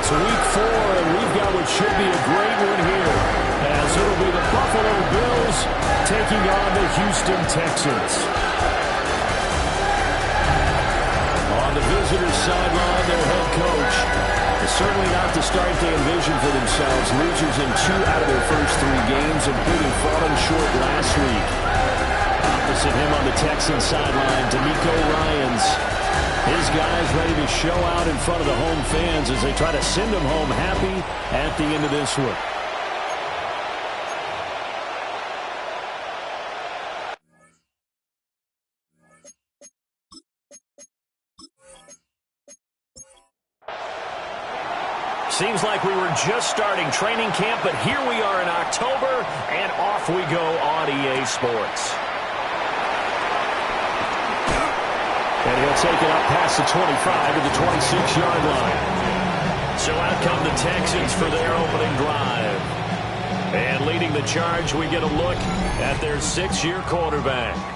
It's week 4, and we've got what should be a great one here, as it'll be the Buffalo Bills taking on the Houston Texans. On the visitors' sideline, their head coach is certainly not the start they envisioned for themselves. Losers in 2 out of their first 3 games, including falling short last week. Opposite him on the Texans sideline, D'Amico Ryans. His guys ready to show out in front of the home fans as they try to send them home happy at the end of this one. Seems like we were just starting training camp, but here we are in October, and off we go on EA Sports. And he'll take it up past the 25 to the 26-yard line. So out come the Texans for their opening drive. And leading the charge, we get a look at their 6-year quarterback.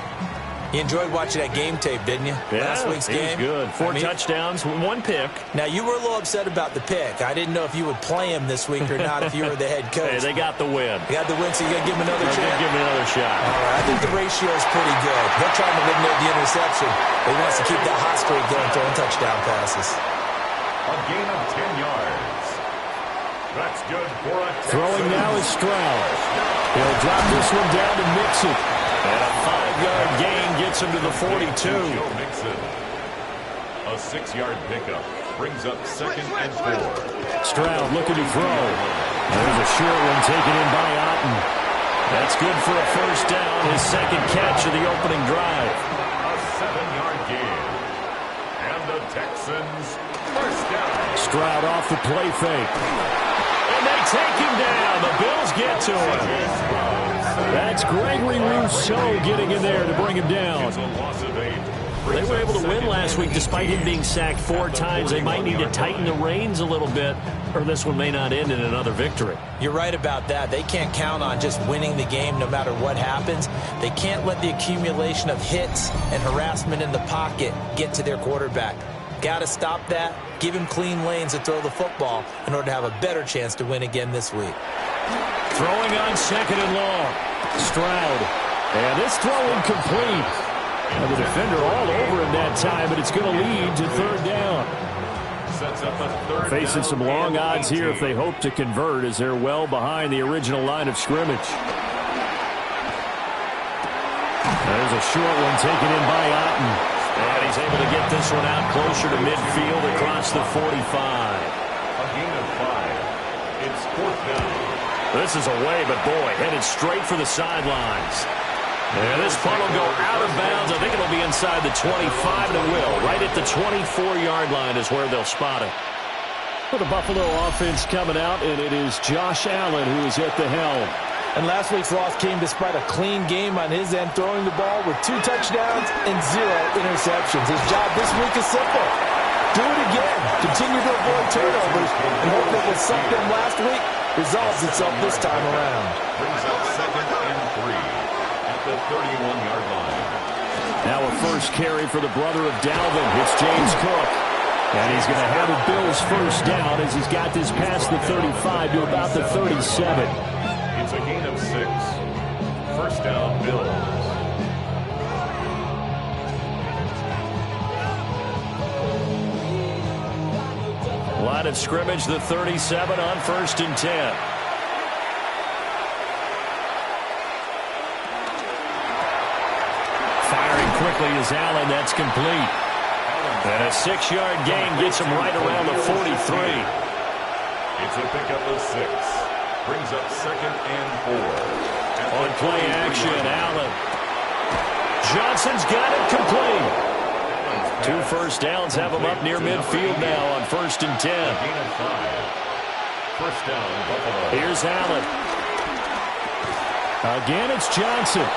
You enjoyed watching that game tape, didn't you? Yeah, last week's game. Good. 4 touchdowns, 1 pick. Now, you were a little upset about the pick. I didn't know if you would play him this week or not if you were the head coach. Hey, they got the win. They got the win, so you got to give him another chance. Give him another shot. All right, I think the ratio is pretty good. He'll try to eliminate the interception, but he wants to keep that hot streak going, throwing touchdown passes. A gain of 10 yards. That's good for a Texan. Throwing now is Stroud. He'll drop this one down to Mixon. And a 5-yard gain gets him to the 42. Joe Mixon. A 6-yard pickup brings up 2nd and 4. Stroud looking to throw. There's a short one taken in by Otten. That's good for a first down, his 2nd catch of the opening drive. A 7-yard gain. And the Texans first down. Stroud off the play fake. And they take him down. The Bills get to him. That's Gregory Rousseau getting in there to bring him down. They were able to win last week despite him being sacked 4 times. They might need to tighten the reins a little bit, or this one may not end in another victory. You're right about that. They can't count on just winning the game no matter what happens. They can't let the accumulation of hits and harassment in the pocket get to their quarterback. Got to stop that, give him clean lanes to throw the football in order to have a better chance to win again this week. Throwing on 2nd and long. Stroud. And this throw incomplete. And the defender all over him that time, but it's going to lead to 3rd down. Sets up a 3rd Facing some long odds here if they hope to convert, as they're well behind the original line of scrimmage. There's a short one taken in by Otten. And he's able to get this one out closer to midfield across the 45. A gain of 5. It's 4th down. This is away, but boy, headed straight for the sidelines. And this punt will go out of bounds. I think it'll be inside the 25, and it will. Right at the 24-yard line is where they'll spot it. For the Buffalo offense coming out, and it is Josh Allen who is at the helm. And last week's loss came despite a clean game on his end, throwing the ball with 2 touchdowns and 0 interceptions. His job this week is simple. Do it again. Continue to avoid turnovers and hope that what sucked them last week resolves itself this time around. Brings up 2nd and 3 at the 31-yard line. Now a first carry for the brother of Dalvin. It's James Cook. And he's going to have a Bills first down as he's got this past the 35 to about the 37. It's a gain of 6. First down, Bills. Line of scrimmage, the 37 on 1st and 10. Firing quickly is Allen. That's complete. And a 6-yard gain gets him right around the 43. It's a pickup of 6. Brings up 2nd and 4. On play action, Allen. Johnson's got it complete. 2 first downs have him up near midfield now on 1st and 10. First down, Buffalo. Here's Allen. Again, it's Johnson.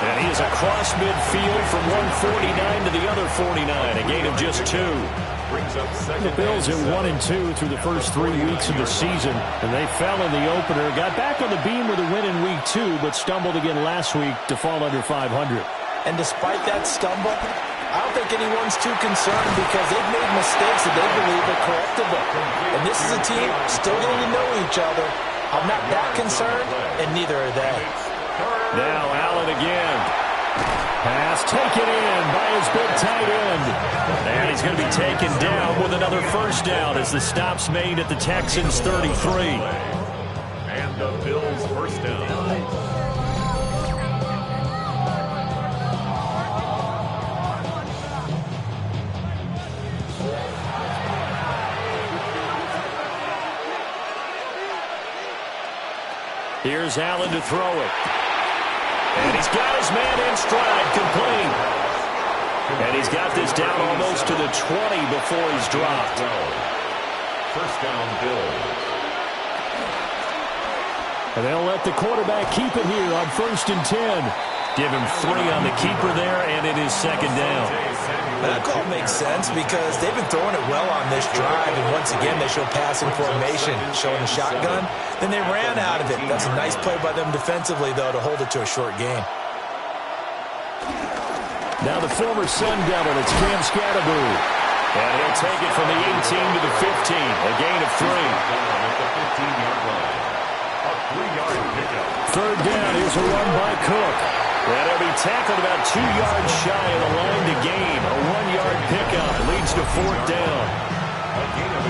And he is across midfield from 149 to the other 49. A gain of just 2. The Bills at 1-2 through the first 3 weeks of the season. And they fell in the opener. Got back on the beam with a win in week 2, but stumbled again last week to fall under 500. And despite that stumble, I don't think anyone's too concerned because they've made mistakes that they believe are correctable. And this is a team still getting to know each other. I'm not that concerned, and neither are they. Now Allen again. Pass taken in by his big tight end. And he's going to be taken down with another first down as the stop's made at the Texans 33. And the Bills first down. Here's Allen to throw it. And he's got his man in stride, complete. And he's got this down almost to the 20 before he's dropped. First down, Bills. And they'll let the quarterback keep it here on 1st and 10. Give him 3 on the keeper there, and it is second down. That call makes sense because they've been throwing it well on this drive, and once again they show passing formation, showing a shotgun. Then they ran out of it. That's a nice play by them defensively, though, to hold it to a short game. Now the former Sun Devil, it's Cam Scatterbroo. And he'll take it from the 18 to the 15, a gain of 3. At the 15-yard line. A 3-yard pickup. Third down, here's a run by Cook. And he'll be tackled about 2 yards shy of the line to gain. A 1-yard pickup leads to 4th down.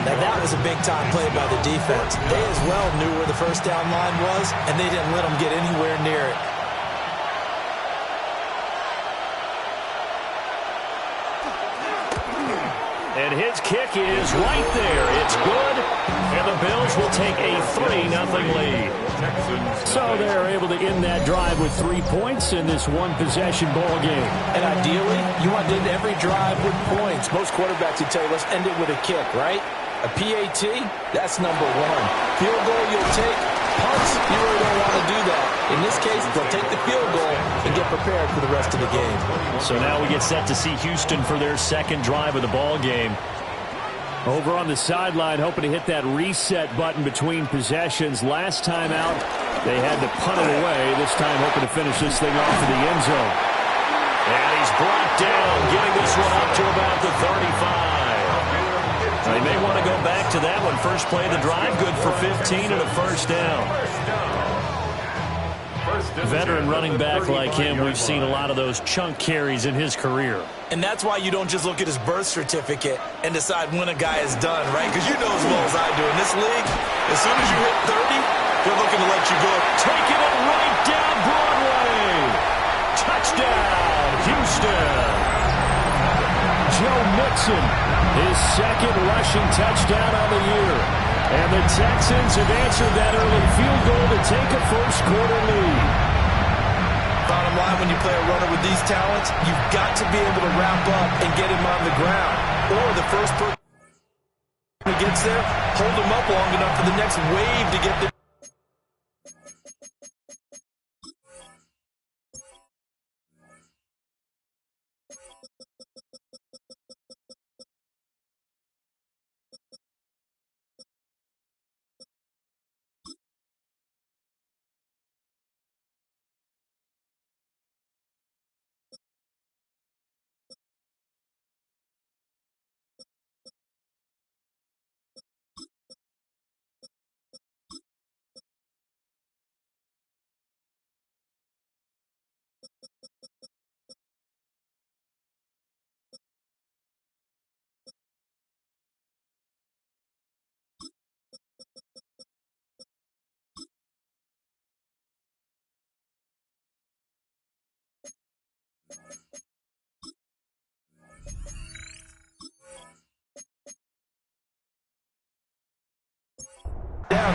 Now that was a big-time play by the defense. They as well knew where the first down line was, and they didn't let them get anywhere near it. And his kick is right there. It's good. And the Bills will take a 3-0 lead. So they're able to end that drive with 3 points in this one-possession ball game. And ideally, you want to end every drive with points. Most quarterbacks would tell you, let's end it with a kick, right? A PAT, that's number 1. Field goal you'll take. Punts, you really don't want to do that. In this case, they'll take the field goal and get prepared for the rest of the game. So now we get set to see Houston for their second drive of the ball game. Over on the sideline, hoping to hit that reset button between possessions. Last time out, they had to punt it away. This time, hoping to finish this thing off in the end zone. And he's brought down, getting this one up to about the 35. They may want to go back to that one. First play of the drive, good for 15 and a first down. Veteran running back like him, we've seen a lot of those chunk carries in his career. And that's why you don't just look at his birth certificate and decide when a guy is done, right? Because you know as well as I do, in this league, as soon as you hit 30, they're looking to let you go. Taking it right down Broadway. Touchdown, Houston. Joe Mixon, his second rushing touchdown on the year. And the Texans have answered that early field goal to take a first-quarter lead. Bottom line, when you play a runner with these talents, you've got to be able to wrap up and get him on the ground. Or the first person who gets there, hold him up long enough for the next wave to get there.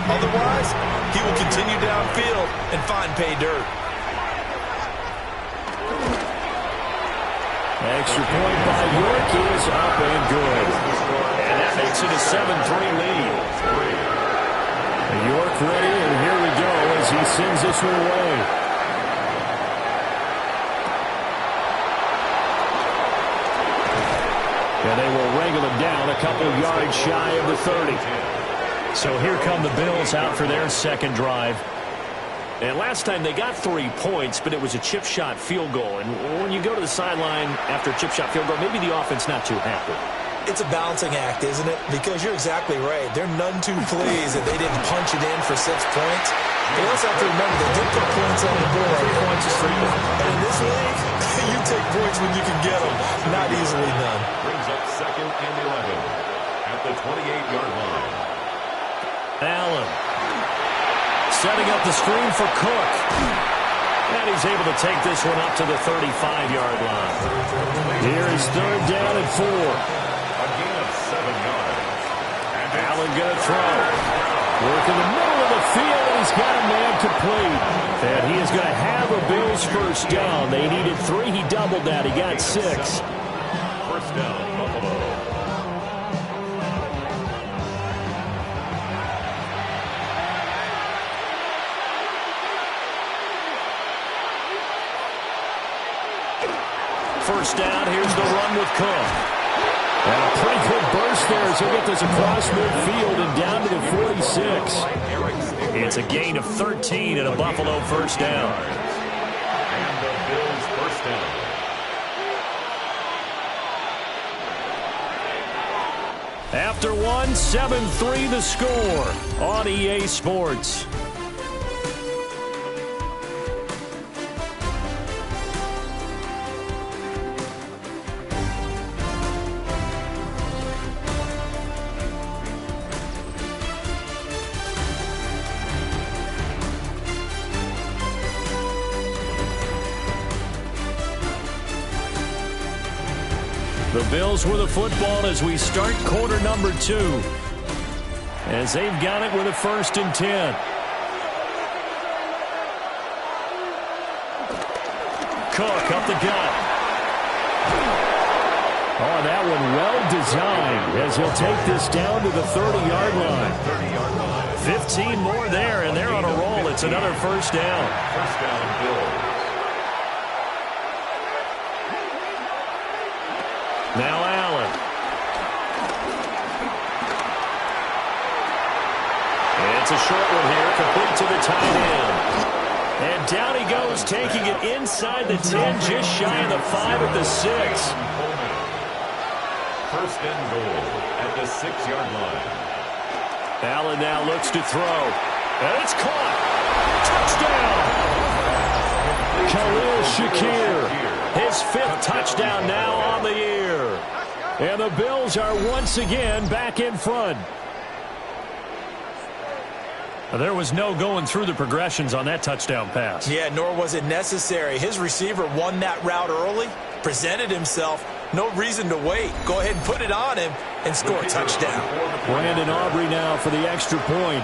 Otherwise, he will continue downfield and find pay dirt. Extra point by York is up and good. And that makes it a 7-3 lead. York ready, and here we go as he sends this one away. And they will wrangle him down a couple yards shy of the 30. So here come the Bills out for their second drive. And last time they got 3 points, but it was a chip shot field goal. And when you go to the sideline after a chip shot field goal, maybe the offense not too happy. It's a balancing act, isn't it? Because you're exactly right. They're none too pleased that they didn't punch it in for 6 points. They also have to remember they did put points on the board. 3 points is 3 points. And in this league, you take points when you can get them. Not easily done. Brings up 2nd and 11 at the 28-yard line. Allen setting up the screen for Cook. And he's able to take this one up to the 35-yard line. Here is 3rd down and 4. A gain of 7 yards. And Allen going to throw. Work in the middle of the field, and he's got a man complete. And he is going to have a Bills first down. They needed 3. He doubled that. He got 6. First down, Buffalo. First down, here's the run with Cook. And a pretty good burst there as he'll get this across midfield and down to the 46. It's a gain of 13 and a Buffalo first down. And the Bills first down. After one, 7-3 the score on EA Sports. The Bills with a football as we start quarter number 2. As they've got it with a 1st and 10. Cook up the gut. Oh, that one well designed as he'll take this down to the 30-yard line. 15 more there, and they're on a roll. It's another first down. First down, Bills. Now Allen. It's a short one here, complete to the tight end. And down he goes, taking it inside the 10, just shy of the 5 at the 6. First and goal at the 6-yard line. Allen now looks to throw. And it's caught. Touchdown. Khalil Shakir. His 5th touchdown now on the year. And the Bills are once again back in front. There was no going through the progressions on that touchdown pass. Yeah, nor was it necessary. His receiver won that route early, presented himself. No reason to wait. Go ahead and put it on him and score a touchdown. Brandon Aubrey now for the extra point.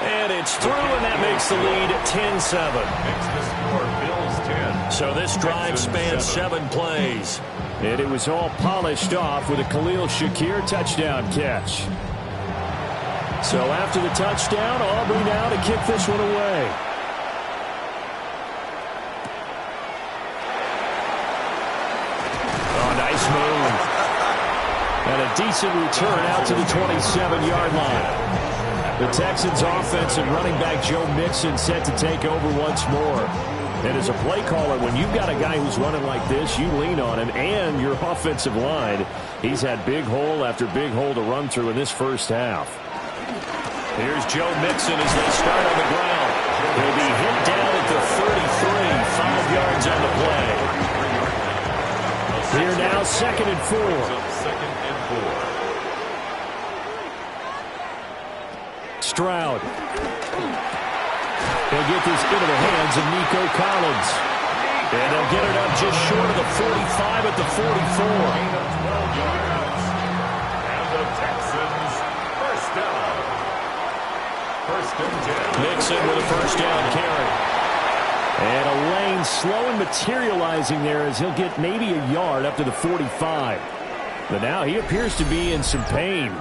And it's through, and that makes the lead 10-7. Makes the score Bills 10. So this drive spans 7 plays. And it was all polished off with a Khalil Shakir touchdown catch. So after the touchdown, Aubrey now to kick this one away. Oh, nice move. And a decent return out to the 27-yard line. The Texans offense and running back Joe Mixon set to take over once more. And as a play caller, when you've got a guy who's running like this, you lean on him and your offensive line. He's had big hole after big hole to run through in this first half. Here's Joe Mixon as they start on the ground. He'll be hit down at the 33, 5 yards on the play. Here now, 2nd and 4. 2nd and 4. Stroud. He'll get this into the hands of Nico Collins. And they'll get it up just short of the 45 at the 44. Gain of 12 yards. And the Texans first down. First and 10. Mixon with a first down carry. And a lane slow and materializing there as he'll get maybe a yard up to the 45. But now he appears to be in some pain.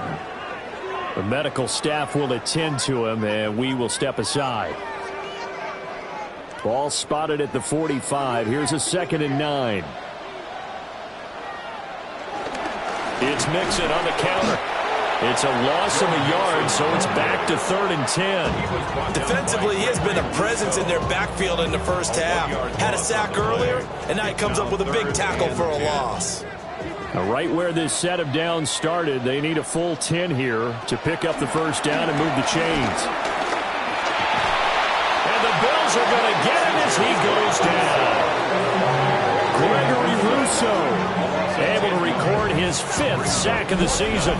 The medical staff will attend to him, and we will step aside. Ball spotted at the 45. Here's a 2nd and 9. It's Mixon on the counter. It's a loss of a yard, so it's back to 3rd and 10. Defensively, he has been a presence in their backfield in the first half. Had a sack earlier, and now he comes up with a big tackle for a loss. Now, right where this set of downs started, they need a full 10 here to pick up the first down and move the chains. And the Bills are going to get him as he goes down. Gregory Rousseau able to record his 5th sack of the season.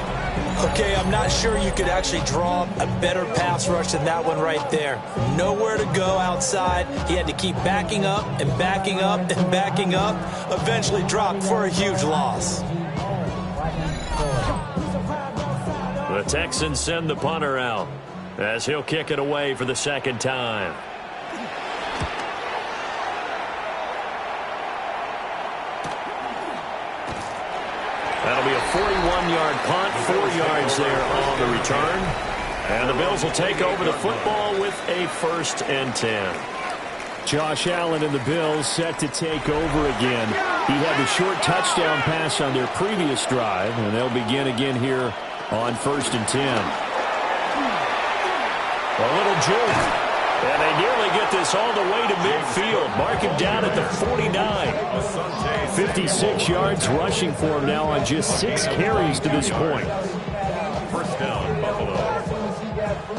Okay, I'm not sure you could actually draw a better pass rush than that one right there. Nowhere to go outside. He had to keep backing up and backing up and backing up. Eventually dropped for a huge loss. The Texans send the punter out as he'll kick it away for the 2nd time. That'll be a 41-yard punt, 4 yards there on the return. And the Bills will take over the football with a 1st and 10. Josh Allen and the Bills set to take over again. He had the short touchdown pass on their previous drive, and they'll begin again here on 1st and 10. A little jolt. And they nearly get this all the way to midfield. Mark him down at the 49. 56 yards rushing for him now on just 6 carries to this point. First down, Buffalo.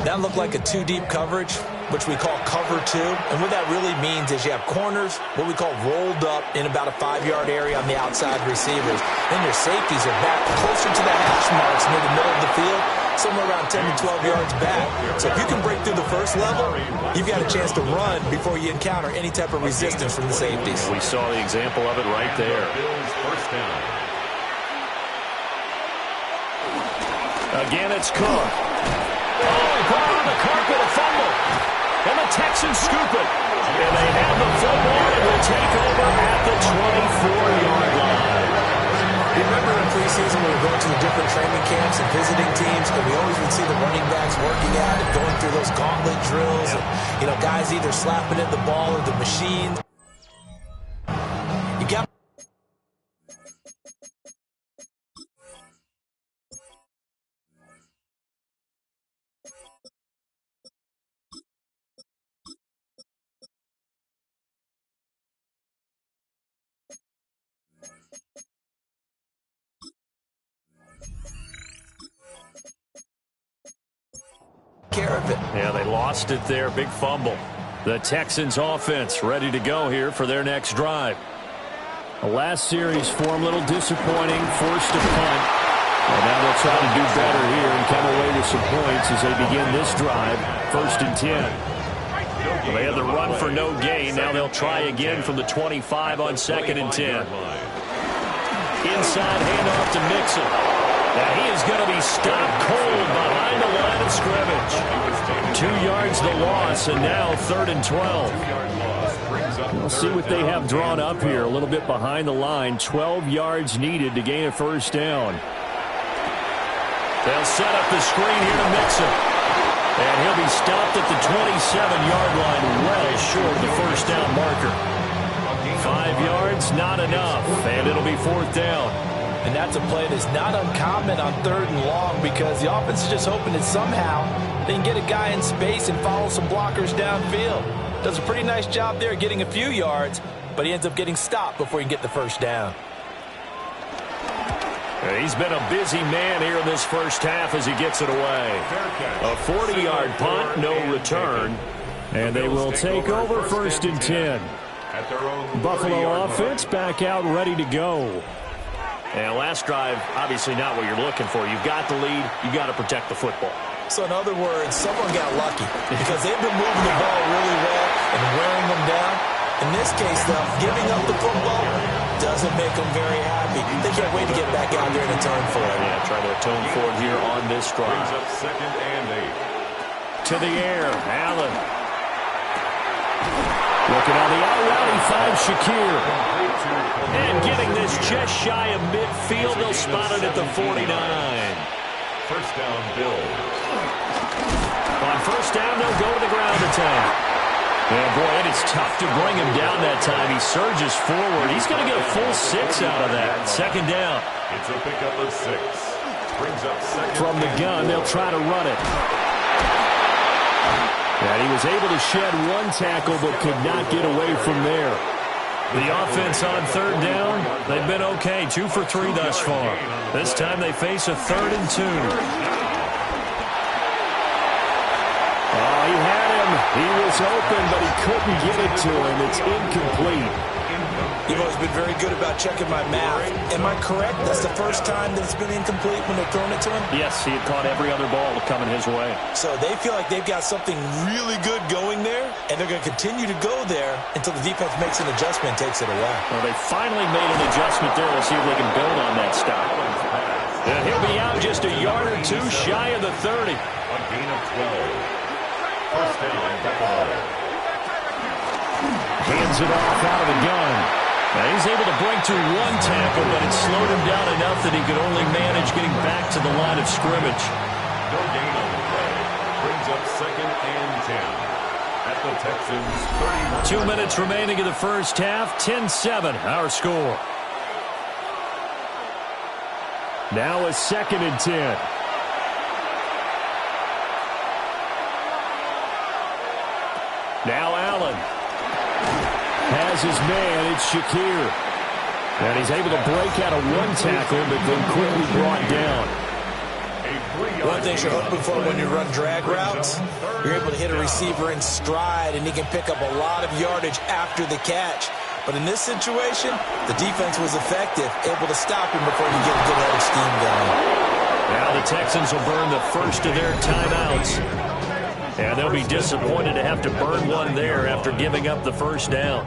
That looked like a 2-deep coverage, which we call cover 2. And what that really means is you have corners, what we call rolled up in about a 5-yard area on the outside receivers. Then your safeties are back closer to the hash marks near the middle of the field, somewhere around 10 to 12 yards back. So if you can break through the first level, you've got a chance to run before you encounter any type of resistance from the safeties. We saw the example of it right there. First down. Again, it's Cook. Oh, he put on the carpet, a fumble. And the Texans scoop it. And they have the football and will take over at the 24-yard line. Remember in preseason when we were going to the different training camps and visiting teams, and we always would see the running backs working out and going through those gauntlet drills, and, you know, guys either slapping at the ball or the machine. You got care of it. Yeah, they lost it there. Big fumble. The Texans offense ready to go here for their next drive. The last series for them, a little disappointing, forced to punt. And now they'll try to do better here and come away with some points as they begin this drive, 1st and 10. Well, they had the run for no gain. Now they'll try again from the 25 on 2nd and 10. Inside handoff to Mixon. Now he is going to be stopped cold behind the line of scrimmage. 2 yards the loss, and now 3rd and 12. We'll see what they have drawn up here. A little bit behind the line. 12 yards needed to gain a first down. They'll set up the screen here to Mixon. And he'll be stopped at the 27-yard line, well short of the first down marker. 5 yards, not enough, and it'll be 4th down. And that's a play that's not uncommon on 3rd and long because the offense is just hoping that somehow they can get a guy in space and follow some blockers downfield. Does a pretty nice job there getting a few yards, but he ends up getting stopped before he can get the first down. He's been a busy man here in this first half as he gets it away. A 40-yard punt, no return. And they will take over 1st and 10. Buffalo offense back out ready to go. And last drive, obviously not what you're looking for. You've got the lead. You've got to protect the football. So in other words, someone got lucky because they've been moving the ball really well and wearing them down. In this case, though, giving up the football doesn't make them very happy. They can't wait to get back out there and atone for it. Yeah, trying to atone for it here on this drive. Brings up 2nd and 8. To the air, Allen. Looking on the out route, he finds Shakir. And getting this just shy of midfield, they'll spot it at the 49. First down, Bills. On first down, they'll go to the ground attack. And boy, it is tough to bring him down that time. He surges forward. He's going to get a full 6 out of that. 2nd down. It's a pickup of 6. Brings up second. From the gun, they'll try to run it. And he was able to shed one tackle but could not get away from there. The offense on third down, they've been okay, 2 for 3 thus far. This time they face a 3rd and 2. Oh, he had him. He was open, but he couldn't get it to him. It's incomplete. You've always been very good about checking my math. Am I correct? That's the first time that it's been incomplete when they've thrown it to him? Yes, he had caught every other ball coming his way. So they feel like they've got something really good going there, and they're going to continue to go there until the defense makes an adjustment and takes it away. Well, they finally made an adjustment there. We'll see if they can build on that stop. And he'll be out just a yard or two shy of the 30. A gain of 12. First down, Buffalo. Hands it off out of the gun. Now he's able to break through one tackle, but it slowed him down enough that he could only manage getting back to the line of scrimmage. No gain on the play. Brings up second and 10. At the Texans, 31. 2 minutes remaining in the first half. 10-7, our score. Now a 2nd and 10. Now Allen has his man. It's Shakir. And he's able to break out of one tackle, but then quickly brought down. One thing you're hoping for when you run drag routes, you're able to hit a receiver in stride, and he can pick up a lot of yardage after the catch. But in this situation, the defense was effective, able to stop him before he get a good head of steam going. Now the Texans will burn the first of their timeouts. And they'll be disappointed to have to burn one there after giving up the first down.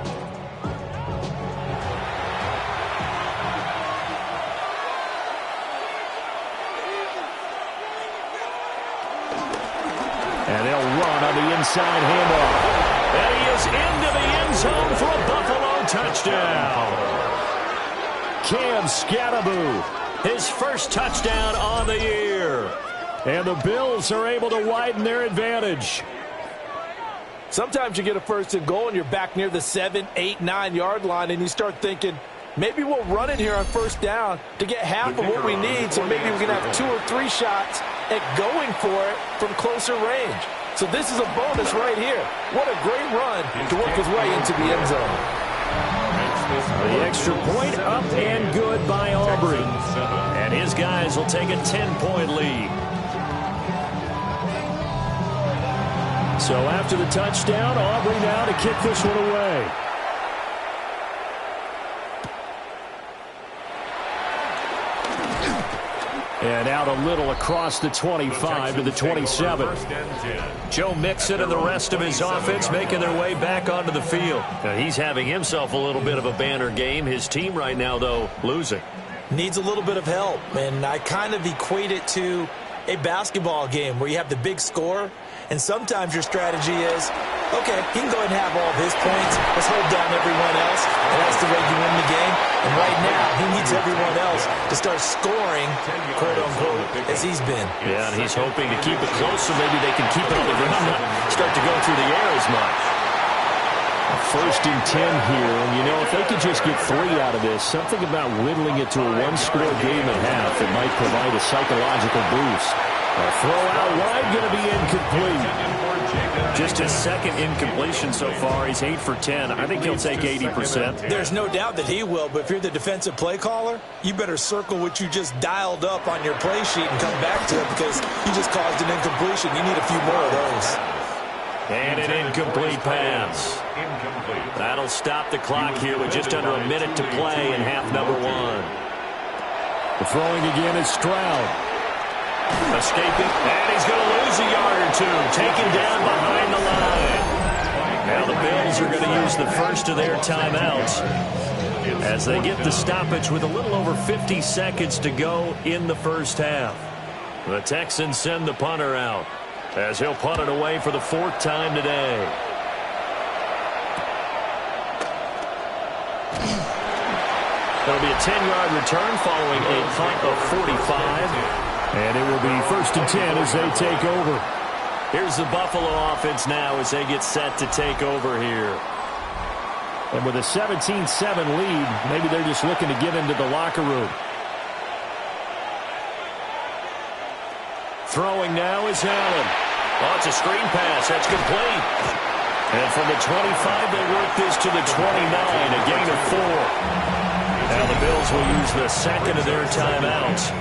And they'll run on the inside handoff. And he is into the end zone for a Buffalo touchdown. Cam Scatterbo, His first touchdown on the year. and the Bills are able to widen their advantage. Sometimes you get a 1st and goal and you're back near the 7, 8, 9-yard line, and you start thinking, maybe we'll run it here on 1st down to get half of what we need, so maybe we can have 2 or 3 shots at going for it from closer range. So this is a bonus right here. What a great run to work his way into the end zone. The extra point up and good by Aubrey. And his guys will take a 10-point lead. So after the touchdown, Aubrey now to kick this one away. And out a little across the 25 to the 27. Joe Mixon and the rest of his offense making their way back onto the field. Now, he's having himself a little bit of a banner game. His team right now, though, losing. Needs a little bit of help, and I kind of equate it to a basketball game where you have the big score, and sometimes your strategy is, okay, he can go ahead and have all of his points. Let's hold down everyone else, and that's the way you win the game. And right now, he needs everyone else to start scoring, quote-unquote, as he's been. Yeah, and he's hoping to keep it close so maybe they can keep it on the ground, not start to go through the air as much. 1st and 10 here, and you know, if they could just get 3 out of this, something about whittling it to a 1-score game at half that might provide a psychological boost. A throw out wide going to be incomplete. Just his 2nd incompletion so far. He's 8 for 10. I think he'll take 80%. There's no doubt that he will, but if you're the defensive play caller, you better circle what you just dialed up on your play sheet and come back to it because you just caused an incompletion. You need a few more of those. And an incomplete pass. That'll stop the clock here with just under a minute to play in half number 1. The throwing again is Stroud. Escaping, and he's going to lose a yard or 2. Taken down behind the line. Now the Bills are going to use the first of their timeouts as they get the stoppage with a little over 50 seconds to go in the first half. The Texans send the punter out as he'll punt it away for the 4th time today. It'll be a 10-yard return following a punt of 45. And it will be 1st and 10 as they take over. Here's the Buffalo offense now as they get set to take over here. And with a 17-7 lead, maybe they're just looking to get into the locker room. Throwing now is Allen. Oh, it's a screen pass. That's complete. And from the 25, they work this to the 29, a gain of 4. Now the Bills will use the second of their timeouts,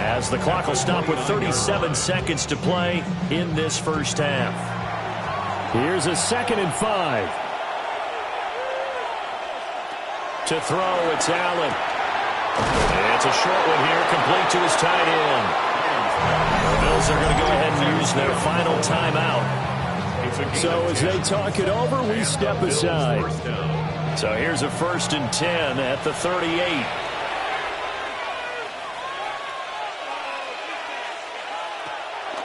as the clock will stop with 37 seconds to play in this first half. Here's a 2nd and 5. To throw, it's Allen. And it's a short one here, complete to his tight end. The Bills are going to go ahead and use their final timeout. So as they talk it over, we step aside. So here's a 1st and 10 at the 38.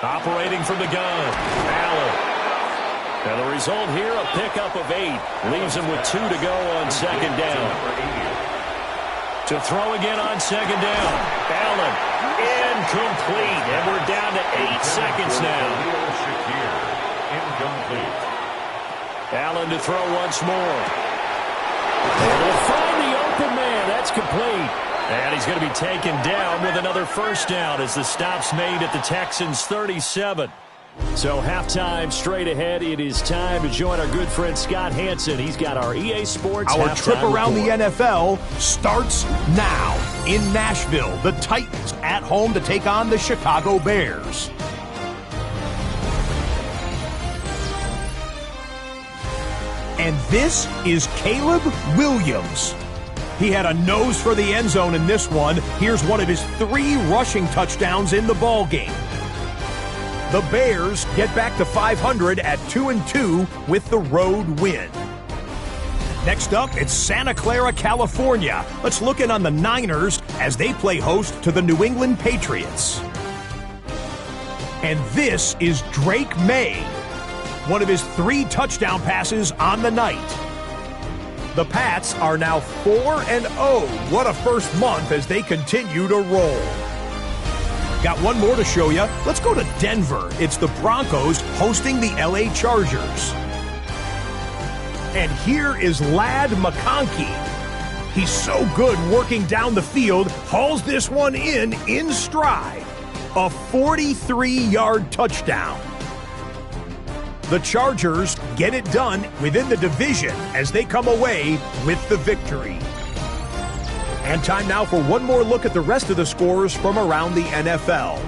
Operating from the gun, Allen. And the result here, a pickup of 8. Leaves him with 2 to go on 2nd down. To throw again on 2nd down. Allen, incomplete. And we're down to 8 seconds now. Incomplete. Allen to throw once more. And they'll find the open man. That's complete. And he's going to be taken down with another 1st down as the stop's made at the Texans' 37. So halftime straight ahead. It is time to join our good friend Scott Hansen. He's got our EA Sports Our trip around report. the NFL starts now. In Nashville, the Titans at home to take on the Chicago Bears. And this is Caleb Williams. He had a nose for the end zone in this one. Here's one of his 3 rushing touchdowns in the ballgame. The Bears get back to 500 at 2-2 with the road win. Next up, it's Santa Clara, California. Let's look in on the Niners as they play host to the New England Patriots. And this is Drake May, one of his 3 touchdown passes on the night. The Pats are now 4-0. What a first month as they continue to roll. Got one more to show you. Let's go to Denver. It's the Broncos hosting the LA Chargers. And here is Ladd McConkey. He's so good working down the field, hauls this one in stride. A 43-yard touchdown. The Chargers get it done within the division as they come away with the victory. And time now for one more look at the rest of the scores from around the NFL.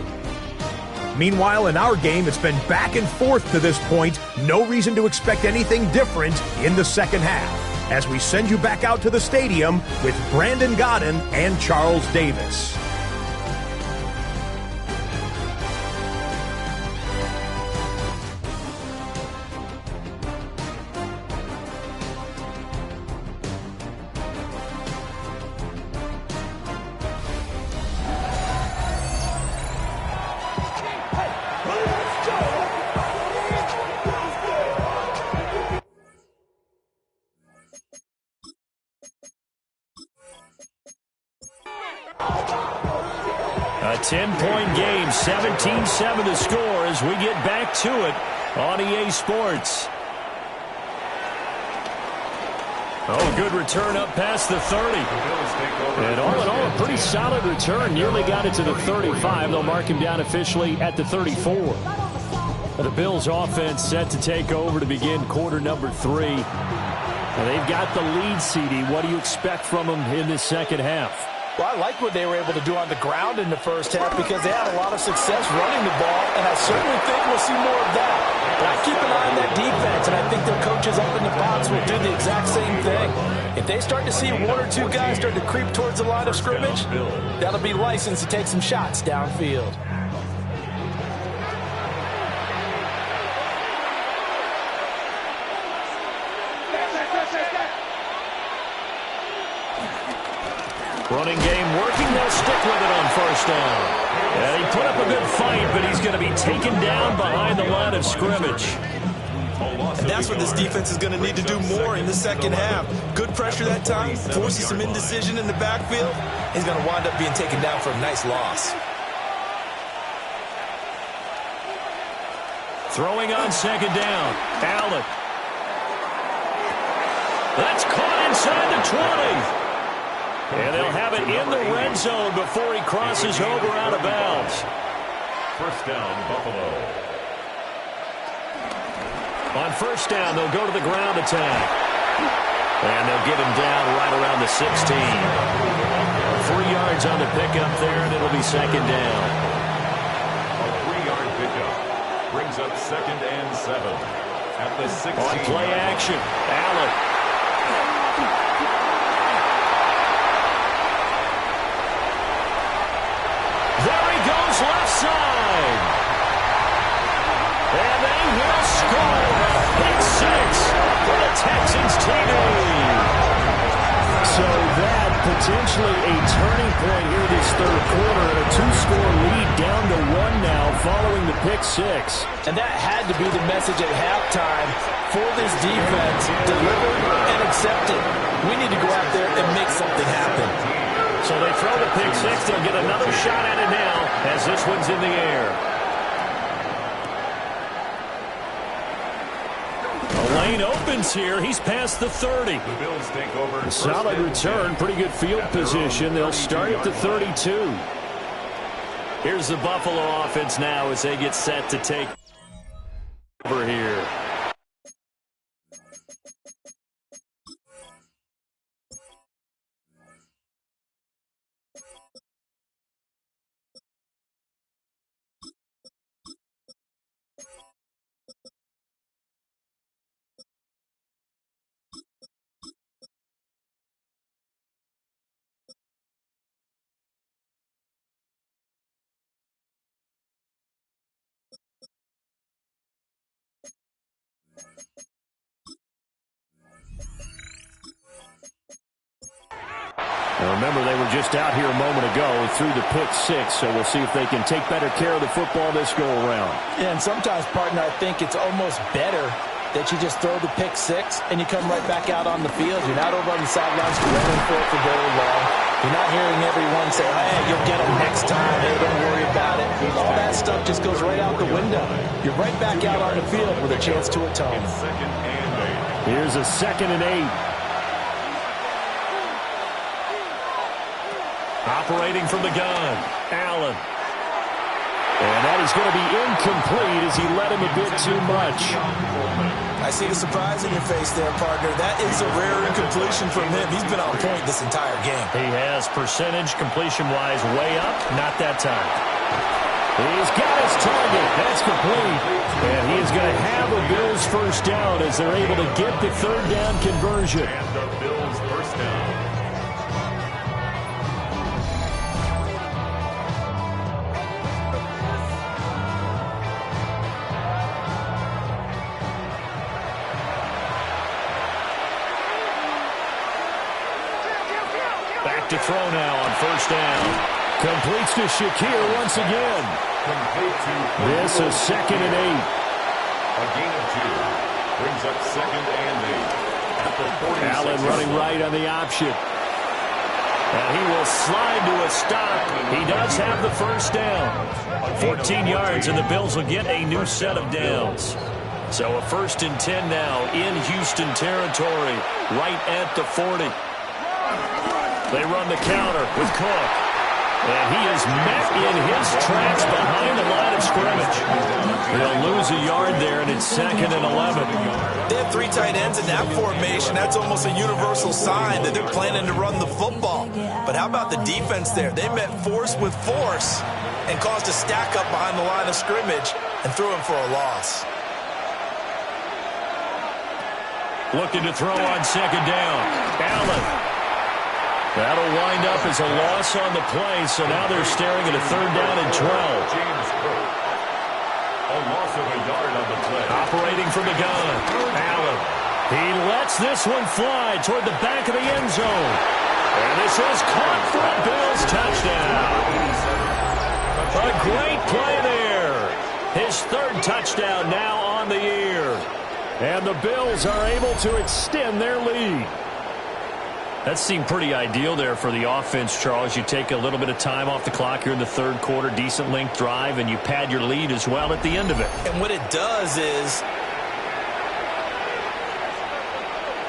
Meanwhile, in our game, it's been back and forth to this point. No reason to expect anything different in the second half, as we send you back out to the stadium with Brandon Godden and Charles Davis. A 10-point game, 17-7 the score as we get back to it on EA Sports. Oh, good return up past the 30. And all in all, a pretty solid return. Nearly got it to the 35. They'll mark him down officially at the 34. The Bills offense set to take over to begin quarter number 3. Now, they've got the lead, CD. What do you expect from them in this second half? Well, I like what they were able to do on the ground in the first half because they had a lot of success running the ball, and I certainly think we'll see more of that. But I keep an eye on that defense, and I think their coaches up in the box will do the exact same thing. If they start to see 1 or 2 guys start to creep towards the line of scrimmage, that'll be licensed to take some shots downfield. Running game working, they'll stick with it on first down. And he put up a good fight, but he's going to be taken down behind the line of scrimmage. And that's what this defense is going to need to do more in the second half. Good pressure that time, forces some indecision in the backfield. He's going to wind up being taken down for a nice loss. Throwing on second down, Allen. That's caught inside the 20. And they'll have it in the red zone before he crosses over out of bounds. First down, Buffalo. On first down, they'll go to the ground attack. And they'll get him down right around the 16. 3 yards on the pickup there, and it'll be second down. A 3-yard pickup brings up 2nd and 7 at the 16. On play action, Allen. There he goes, left side. And they will score. Pick 6 for the Texans TD. So that potentially a turning point here this third quarter, and a 2-score lead down to 1 now following the pick 6. And that had to be the message at halftime for this defense. Deliver and accept it. We need to go out there and make something happen. So they throw the pick 6. They'll get another shot at it now as this one's in the air. The lane opens here. He's past the 30. The Bills take over. Solid return, pretty good field position. They'll start at the 32. Here's the Buffalo offense now as they get set to take over here. Now remember, they were just out here a moment ago through the pick 6, so we'll see if they can take better care of the football this go-around. Yeah, and sometimes, partner, I think it's almost better that you just throw the pick 6 and you come right back out on the field. You're not over on the sidelines running for it for very long. You're not hearing everyone say, hey, you'll get them next time. Hey, don't worry about it. All that stuff just goes right out the window. You're right back out on the field with a chance to atone. Here's a 2nd and 8. Operating from the gun, Allen. And that is going to be incomplete as he led him a bit too much. I see the surprise in your face there, partner. That is a rare incompletion from him. He's been on point this entire game. He has percentage completion-wise way up, not that time. He's got his target. That's complete. And he is going to have a Bills first down as they're able to get the third down conversion. And the Bills first down. Back to throw now on first down. Completes to Shakir once again. This is 2nd and 8. A gain of 2 brings up 2nd and 8 at the 46. Allen running right on the option. And he will slide to a stop. He does have the first down. 14 yards, and the Bills will get a new set of downs. So a 1st and 10 now in Houston territory, right at the 40. They run the counter with Cook. And he is met in his tracks behind the line of scrimmage. They'll lose a yard there, and it's 2nd and 11. They have 3 tight ends in that formation. That's almost a universal sign that they're planning to run the football. But how about the defense there? They met force with force and caused a stack up behind the line of scrimmage and threw him for a loss. Looking to throw on 2nd down. Allen. That'll wind up as a loss on the play, so now they're staring at a 3rd down and 12. James Cook. A loss of a yard on the play. Operating from the gun, Allen. He lets this one fly toward the back of the end zone. And this is caught for a Bills touchdown. A great play there. His 3rd touchdown now on the year. And the Bills are able to extend their lead. That seemed pretty ideal there for the offense, Charles. You take a little bit of time off the clock here in the 3rd quarter, decent length drive, and you pad your lead as well at the end of it. And what it does is...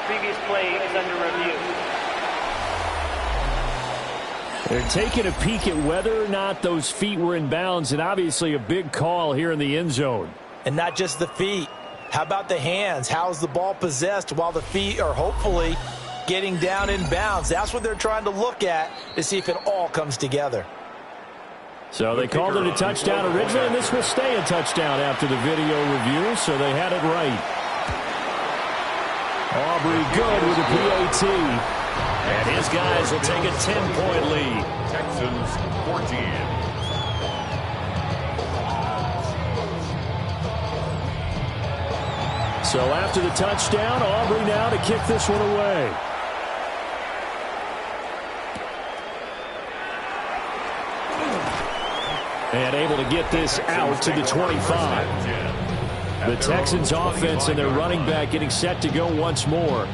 Previous play is under review. They're taking a peek at whether or not those feet were in bounds, and obviously a big call here in the end zone. And not just the feet. How about the hands? How's the ball possessed while the feet are hopefully getting down in bounds? That's what they're trying to look at to see if it all comes together. So they called it a touchdown originally, and this will stay a touchdown after the video review, so they had it right. Aubrey good with a PAT. And his guys will take a 10-point lead. Texans 14. So after the touchdown, Aubrey now to kick this one away. And able to get this out to the 25. The Texans offense and their running back getting set to go once more.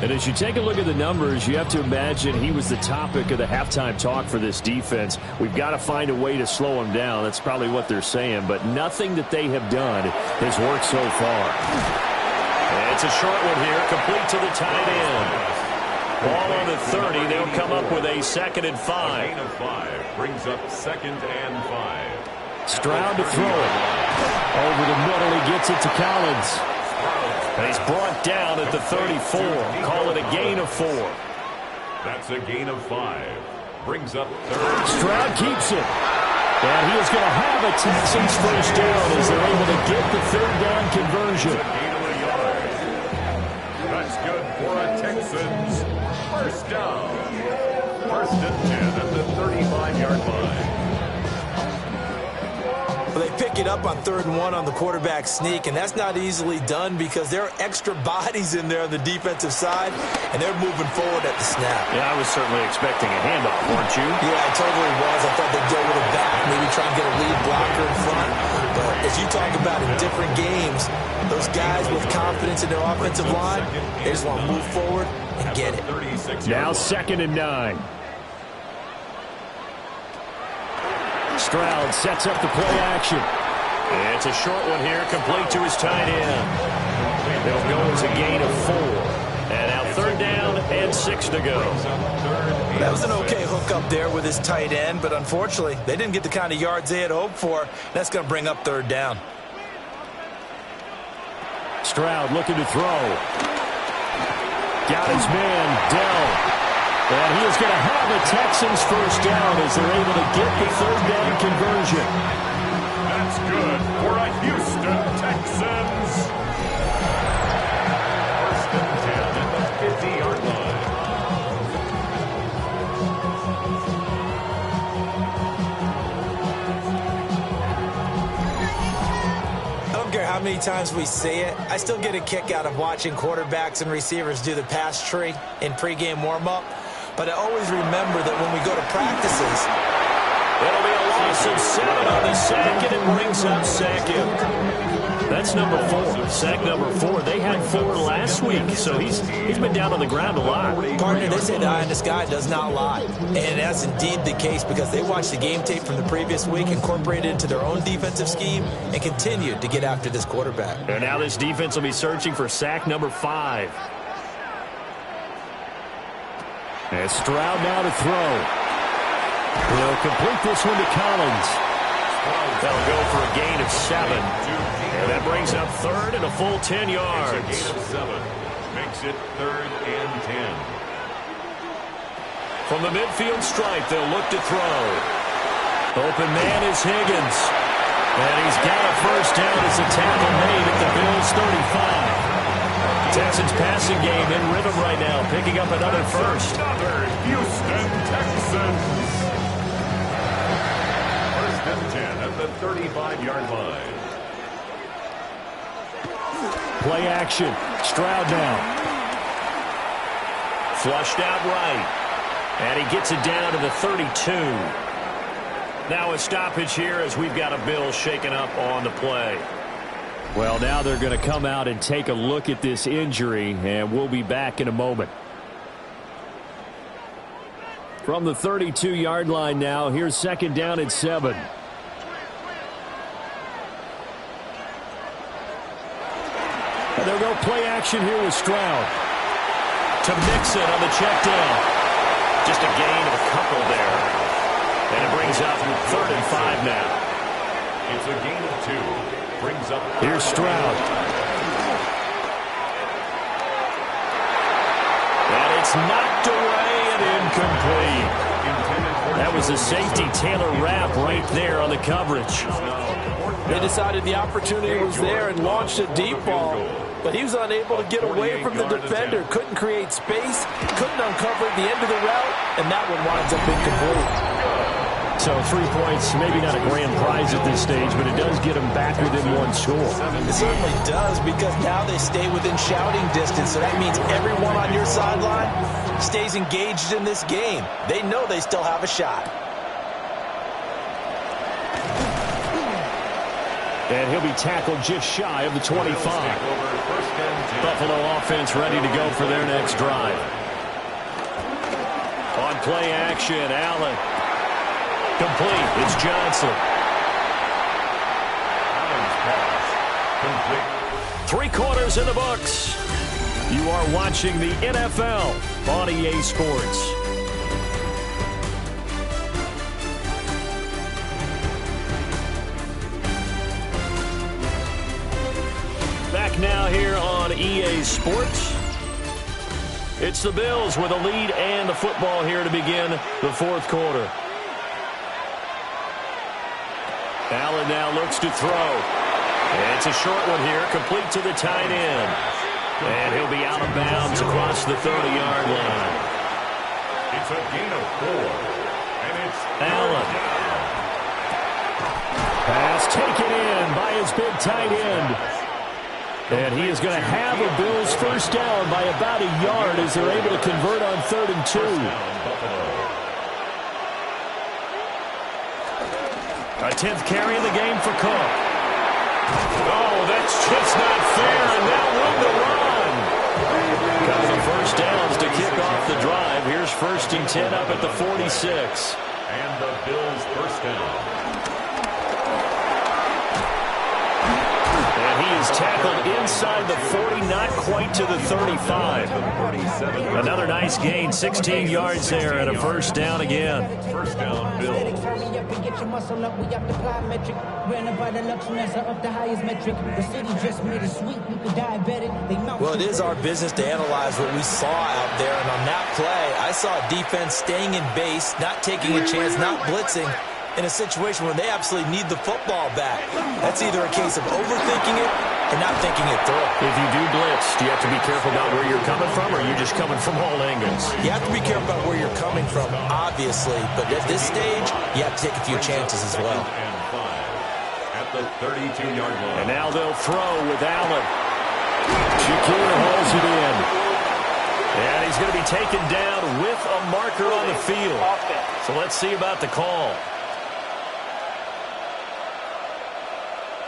And as you take a look at the numbers, you have to imagine he was the topic of the halftime talk for this defense. We've got to find a way to slow him down. That's probably what they're saying. But nothing that they have done has worked so far. And it's a short one here, complete to the tight end. Ball on the 30. They'll come up with a 2nd and 5. Gain of 5 brings up 2nd and 5. Stroud to throw it. Over the middle, he gets it to Collins. And he's brought down at the 34. Call it a gain of 4. That's a gain of 5. Brings up 3rd. Stroud keeps it. And he is going to have a Texans first down as they're able to get the 3rd down conversion. Gain of a yard. That's good for a Texans first down. 1st and 10 at the 35-yard line. Well, they pick it up on 3rd and 1 on the quarterback sneak, and that's not easily done because there are extra bodies in there on the defensive side, and they're moving forward at the snap. Yeah, I was certainly expecting a handoff, weren't you? Yeah, I totally was. I thought they'd go with a back, maybe try and get a lead blocker in front. But as you talk about in different games, those guys with confidence in their offensive line, they just want to move forward and get it. Now 2nd and 9. Stroud sets up the play action. It's a short one here, complete to his tight end. It'll go as a gain of 4. And now 3rd down and 6 to go. That was an okay hook up there with his tight end, but unfortunately, they didn't get the kind of yards they had hoped for. That's going to bring up 3rd down. Stroud looking to throw. Got his man, Dell. And he is going to have a Texans first down as they're able to get the 3rd down conversion. That's good for a Houston Texans. 1st and 10 at the 50-yard line. I don't care how many times we say it, I still get a kick out of watching quarterbacks and receivers do the pass tree in pregame warm-up. But I always remember that when we go to practices, it'll be a loss of 7 on the sack, and it brings up 2nd. That's number 4. Sack number 4. They had 4 last week, so he's been down on the ground a lot. Partner, they say the eye in the sky does not lie. And that's indeed the case because they watched the game tape from the previous week, incorporated it into their own defensive scheme, and continued to get after this quarterback. And now this defense will be searching for sack number 5. And Stroud now to throw. He'll complete this one to Collins. That'll go for a gain of 7. And that brings up 3rd and a full 10 yards. It's a gain of 7. Makes it 3rd and 10. From the midfield stripe, they'll look to throw. Open man is Higgins. And he's got a first down as a tackle made at the Bills' 35. Texans passing game in rhythm right now, picking up another first. Another Houston Texans. 1st and 10 at the 35-yard line. Play action. Stroud now. Flushed out right. And he gets it down to the 32. Now a stoppage here as we've got a Bill shaken up on the play. Well, now they're going to come out and take a look at this injury, and we'll be back in a moment. From the 32-yard line now, here's 2nd down and 7. And they'll go play action here with Stroud. To Mixon on the check down. Just a gain of a couple there. And it brings up 3rd and 5 now. It's a gain of 2. Brings up. Here's Stroud. And it's knocked away and incomplete. That was a safety Taylor Rapp right there on the coverage. They decided the opportunity was there and launched a deep ball, but he was unable to get away from the defender. Couldn't create space, couldn't uncover the end of the route, and that one winds up incomplete. So 3 points, maybe not a grand prize at this stage, but it does get them back within 1 score. It certainly does, because now they stay within shouting distance, so that means everyone on your sideline stays engaged in this game. They know they still have a shot. And he'll be tackled just shy of the 25. Buffalo offense ready to go for their next drive. On play action, Allen. Complete. It's Johnson. Complete. 3 quarters in the books. You are watching the NFL on EA Sports. Back now here on EA Sports. It's the Bills with a lead and the football here to begin the 4th quarter. Allen now looks to throw. It's a short one here, complete to the tight end. And he'll be out of bounds across the 30-yard line. It's a gain of 4. And it's Allen. Pass taken in by his big tight end. And he is going to have a Bills first down by about a yard as they're able to convert on 3rd and 2. A 10th carry in the game for Cook. Oh, that's just not fair, and now room to run. Couple of first downs to kick off the drive. Here's 1st and 10 up at the 46. And the Bills first down. And he is tackled inside the 40, not quite to the 35. Another nice gain, 16 yards there, and a first down again. First down, Bills. Well, it is our business to analyze what we saw out there, and on that play, I saw a defense staying in base, not taking a chance, not blitzing, in a situation where they absolutely need the football back. That's either a case of overthinking it or not thinking it through. If you do blitz, do you have to be careful about where you're coming from, or are you just coming from all angles? You have to be careful about where you're coming from, obviously, but at this stage, you have to take a few chances as well. At the 32-yard line. And now they'll throw with Allen. Shakir hauls it in. And he's going to be taken down with a marker on the field. So let's see about the call.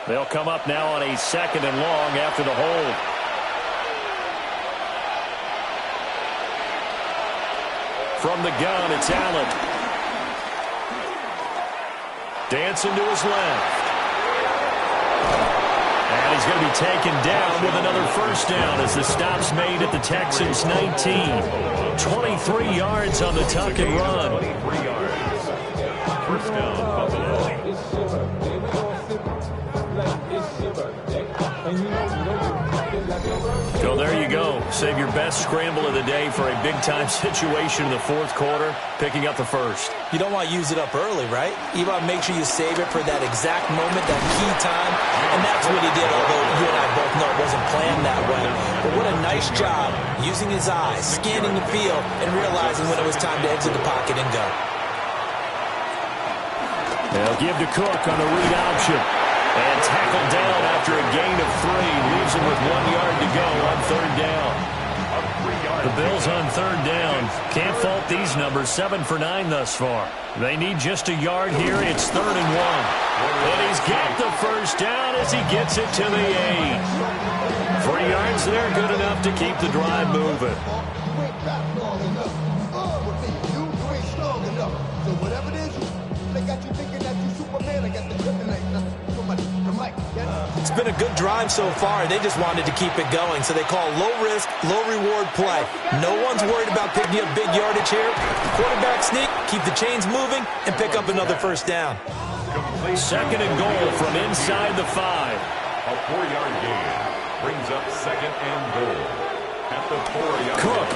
They'll come up now on a 2nd and long after the hold. From the gun, it's Allen. Dancing to his left. And he's going to be taken down with another first down as the stop's made at the Texans' 19. 23 yards on the tuck and run. 23 yards. First down, Buffalo. So there you go. Save your best scramble of the day for a big-time situation in the 4th quarter, picking up the first. You don't want to use it up early, right? You want to make sure you save it for that exact moment, that key time, and that's what he did, although you and I both know it wasn't planned that way. But what a nice job using his eyes, scanning the field, and realizing when it was time to exit the pocket and go. They'll give to Cook on the read option. And tackled down after a gain of 3. Leaves him with 1 yard to go on 3rd down. The Bills on 3rd down. Can't fault these numbers. 7 for 9 thus far. They need just a yard here. It's 3rd and 1. And he's got the first down as he gets it to the 8. 3 yards there, good enough to keep the drive moving. So whatever it is, they got you thinking that you Superman. I got the kryptonite. Somebody, the mic. It's been a good drive so far. They just wanted to keep it going, so they call low-risk, low-reward play. No one's worried about picking up big yardage here. Quarterback sneak, keep the chains moving, and pick up another first down. Second and goal from inside the 5. A 4-yard gain brings up second and goal at the 4-yard Cook.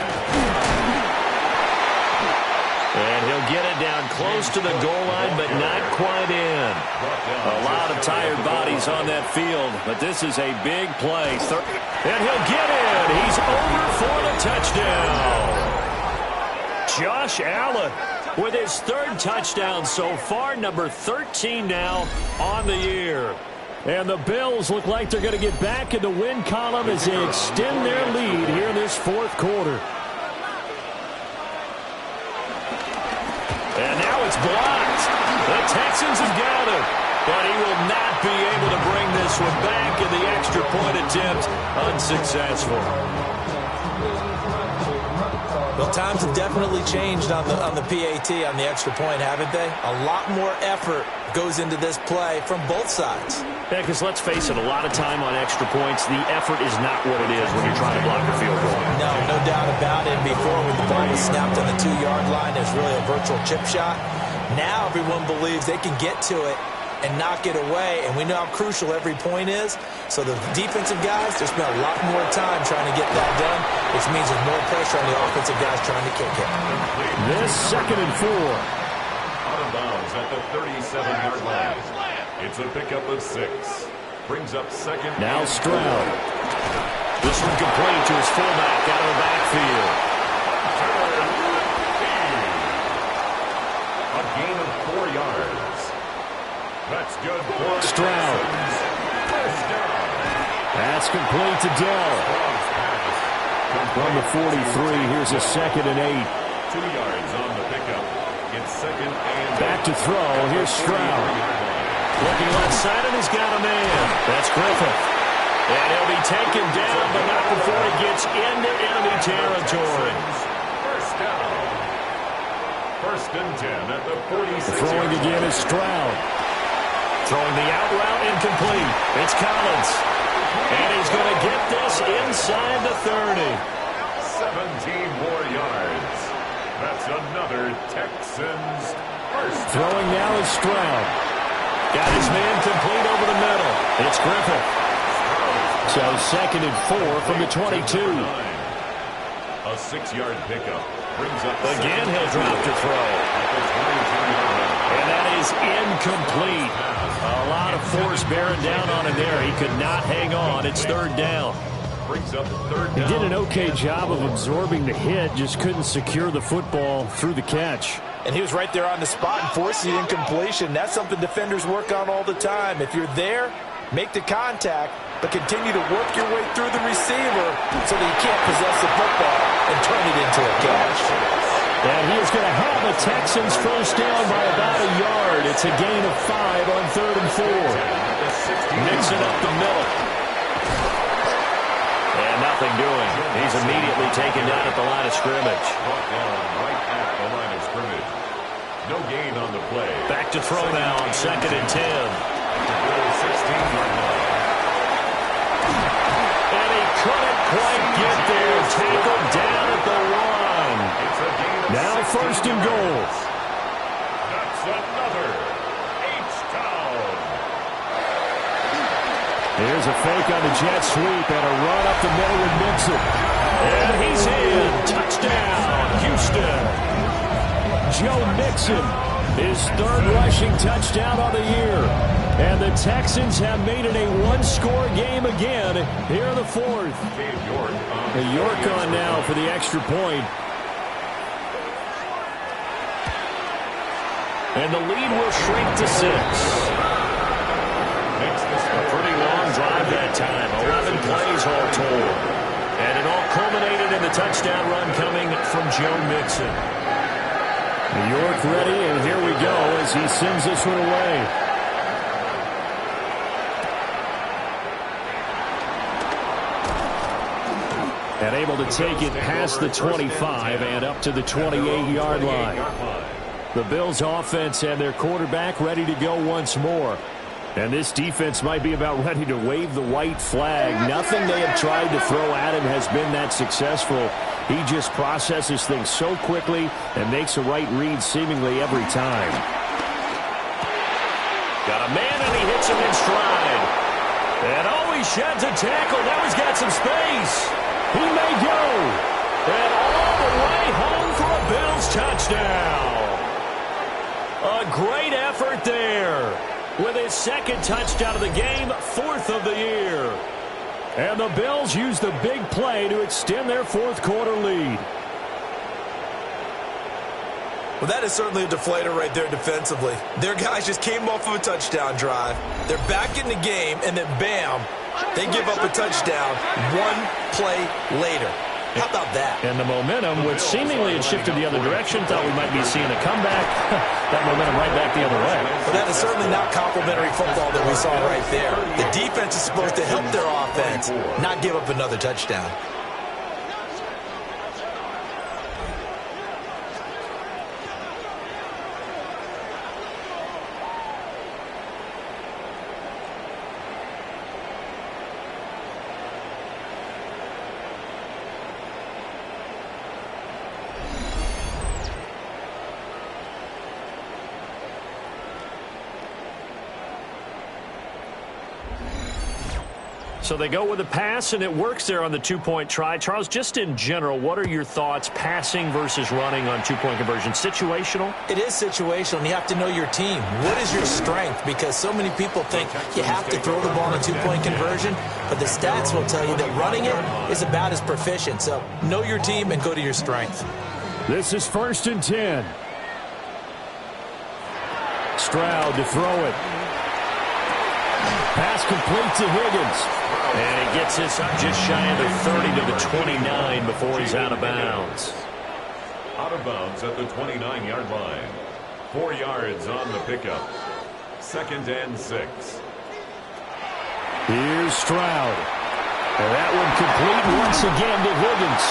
And he'll get it down close to the goal line, but not quite in. A lot of tired bodies on that field, but this is a big play. And he'll get in. He's over for the touchdown. Josh Allen with his 3rd touchdown so far, number 13 now on the year. And the Bills look like they're going to get back in the win column as they extend their lead here in this 4th quarter. And now it's blocked. The Texans have got him, but he will not be able to bring this one back, in the extra point attempt unsuccessful. Well, times have definitely changed on the PAT, on the extra point, haven't they? A lot more effort goes into this play from both sides. Yeah, because let's face it, a lot of time on extra points, the effort is not what it is when you're trying to block a field goal. No doubt about it. Before, when the ball was snapped on the 2-yard line, there's really a virtual chip shot. Now everyone believes they can get to it and knock it away, and we know how crucial every point is. So the defensive guys, they spend a lot more time trying to get that done, which means there's more pressure on the offensive guys trying to kick it. This second and 4. Out of bounds at the 37-yard line. It's a pickup of 6. Brings up second. Now Stroud. This one complete to his fullback out of the backfield. A gain of 4 yards. That's good for Stroud. First down. That's complete to Dell. From the 43, here's a 2nd and 8. 2 yards on the pickup. It's second and Back to throw. Here's Stroud. Looking left side, and he's got a man. That's Griffith. And he'll be taken down, but not before he gets into enemy territory. First down. 1st and 10 at the 46. Throwing again is Stroud. Throwing the out route incomplete. It's Collins. And he's going to get this inside the 30. 17 more yards. That's another Texans first. Throwing now is Stroud. Got his man complete over the middle. It's Griffith. So 2nd and 4 from the 22. A 6-yard pickup. Brings up Again, he'll drop to throw. And that is incomplete. A lot of force bearing down on him there. He could not hang on. It's 3rd down. Brings up 3rd He down. did an okay job of absorbing the hit, just couldn't secure the football through the catch. And he was right there on the spot and forced the incompletion. That's something defenders work on all the time. If you're there, make the contact, but continue to work your way through the receiver so that you can't possess the football and turn it into a catch. And he is going to have the Texans first down by about a yard. It's a gain of 5 on 3rd and 4. Mixing up the middle. And nothing doing. He's immediately taken down at the line of scrimmage. Brought down right at the line of scrimmage. No gain on the play. Back to throw now on 2nd and 10. 16-yard line. And he couldn't quite get there. Tackled down at the 1. It's a gain of Now 1st and goal. That's another H-Town. Here's a fake on the jet sweep and a run up the middle with Mixon. And he's in. Touchdown, Houston. Joe Mixon, his 3rd rushing touchdown of the year. And the Texans have made it a 1-score game again here in the 4th. York on now for the extra point. And the lead will shrink to 6. A pretty long drive that time. 11 plays all told. And it all culminated in the touchdown run coming from Joe Mixon. York ready, and here we go as he sends this one away. And able to take it past the 25 and up to the 28-yard line. The Bills offense and their quarterback ready to go once more. And this defense might be about ready to wave the white flag. Nothing they have tried to throw at him has been that successful. He just processes things so quickly and makes a right read seemingly every time. Got a man, and he hits him in stride. And he sheds a tackle. Now he's got some space. He may go. And all the way home for a Bills touchdown. A great effort there. With his second touchdown of the game, 4th of the year. And the Bills use the big play to extend their fourth quarter lead. Well, that is certainly a deflator right there defensively. Their guys just came off of a touchdown drive. They're back in the game, and then bam, they give up a touchdown one play later. How about that? And the momentum, which seemingly had shifted the other direction, thought we might be seeing a comeback. That momentum right back the other way. Well, that is certainly not complimentary football that we saw right there. The defense is supposed to help their offense, not give up another touchdown. So they go with a pass, and it works there on the two-point try. Charles, just in general, what are your thoughts passing versus running on two-point conversion? Situational? It is situational, and you have to know your team. What is your strength? Because so many people think you have to throw the ball in a two-point conversion, but the stats will tell you that running it is about as proficient. So know your team and go to your strength. This is 1st and 10. Stroud to throw it. Pass complete to Higgins. And he gets this up just shy of the 30 to the 29 before he's out of bounds. Out of bounds at the 29-yard line. 4 yards on the pickup. 2nd and 6. Here's Stroud. And that one complete once again to Higgins.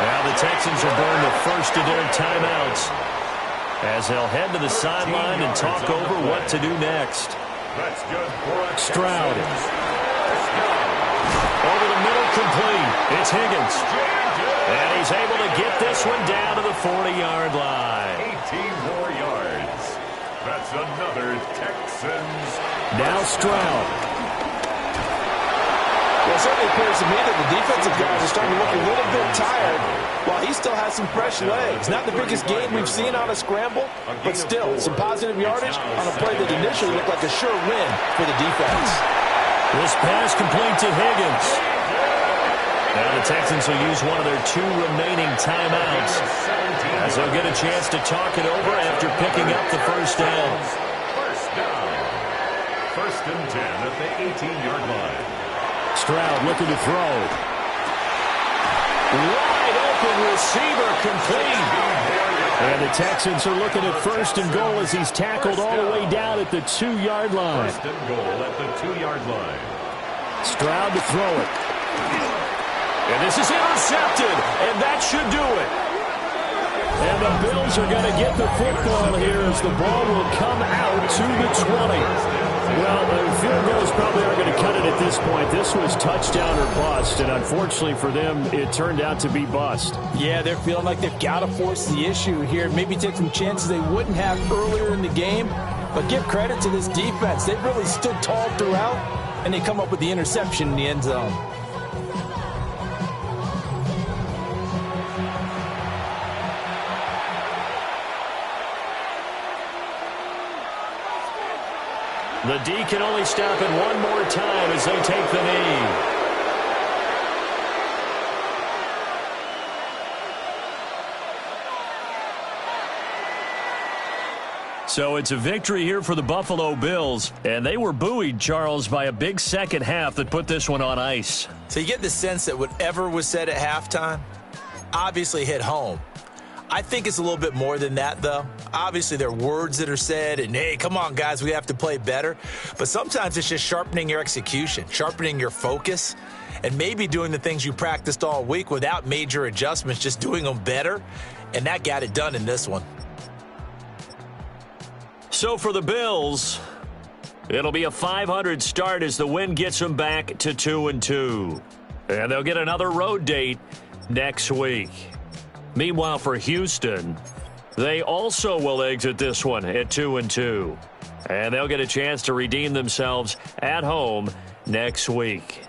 Now the Texans will burn the first of their timeouts as they'll head to the sideline and talk over what to do next. That's good for a Stroud. Over the middle, complete. It's Higgins. And he's able to get this one down to the 40-yard line. 18 more yards. That's another Texans. Now Stroud. Well, it certainly appears to me that the defensive guys are starting to look a little bit tired while he still has some fresh legs. Not the biggest gain we've seen on a scramble, but still some positive yardage on a play that initially looked like a sure win for the defense. This pass complete to Higgins. Now the Texans will use one of their 2 remaining timeouts as they'll get a chance to talk it over after picking up the first down. First down. 1st and 10 at the 18-yard line. Stroud looking to throw. Wide open receiver complete. And the Texans are looking at 1st and goal as he's tackled all the way down at the 2-yard line. 1st and goal at the 2-yard line. Stroud to throw it. And this is intercepted, and that should do it. And the Bills are going to get the football here as the ball will come out to the 20. Well, the field goals probably aren't going to cut it at this point. This was touchdown or bust, and unfortunately for them, it turned out to be bust. Yeah, they're feeling like they've got to force the issue here. Maybe take some chances they wouldn't have earlier in the game. But give credit to this defense. They've really stood tall throughout, and they come up with the interception in the end zone. The D can only stop it one more time as they take the knee. So it's a victory here for the Buffalo Bills, and they were buoyed, Charles, by a big second half that put this one on ice. So you get the sense that whatever was said at halftime obviously hit home. I think it's a little bit more than that, though. Obviously, there are words that are said, and, hey, come on, guys, we have to play better. But sometimes it's just sharpening your execution, sharpening your focus, and maybe doing the things you practiced all week without major adjustments, just doing them better. And that got it done in this one. So for the Bills, It'll be a .500 start as the win gets them back to 2-2. And they'll get another road date next week. Meanwhile, for Houston, they also will exit this one at 2-2. And they'll get a chance to redeem themselves at home next week.